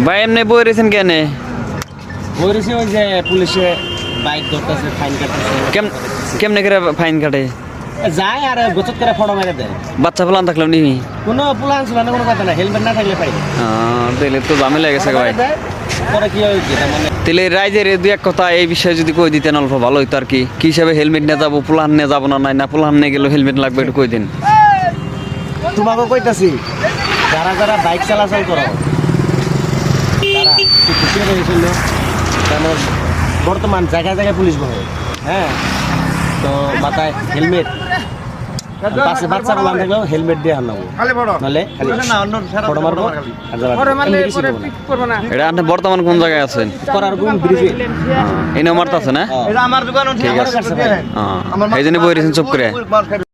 ভাই এমনি বই রয়েছেন কেন? বই রয়েছে ওই যে পুলিশে বাইক ধরতেছে, ফাইন কাটতেছে। কেমনে করে ফাইন কাটে? যায় আর গোচত করে ফটো মেরে দেয়। বাচ্চা ফলান থাকলাম নিবি? কোনো প্লান ছিল না, কোনো কথা না, হেলমেট না থাকলে পাই। তাহলে তো ঝামেলা গেছে ভাই। পরে কি হয়েছে মানে তাহলে রাইজের দু এক কথা এই বিষয়ে যদি কই দিতেন অল্প ভালো হইতো আর কি। কি হিসাবে হেলমেট নিয়ে যাবো, পুলান নিয়ে যাবো না, নাই না পুলান নিয়ে গেলেও হেলমেট লাগবে, একটু কই দিন। তোমাকে কইতাছি, যারা যারা বাইক চলাচল করো তারা একটু খুশি হয়েছিল, কারণ বর্তমান জায়গায় জায়গায় পুলিশ বহে। হ্যাঁ, তো মাথায় হেলমেট, পাশে বাচ্চা বলান থাকলেও হেলমেট দিয়ে হানাবো, নাহলে ফটো মারবো এটা আপনি বর্তমান কোন জায়গায় আছেন? করার কোন ব্রিজে এই নাম্বারটা আছে না? আমার দোকান ঠিক আছে, এই জন্য বই রয়েছেন চুপ করে।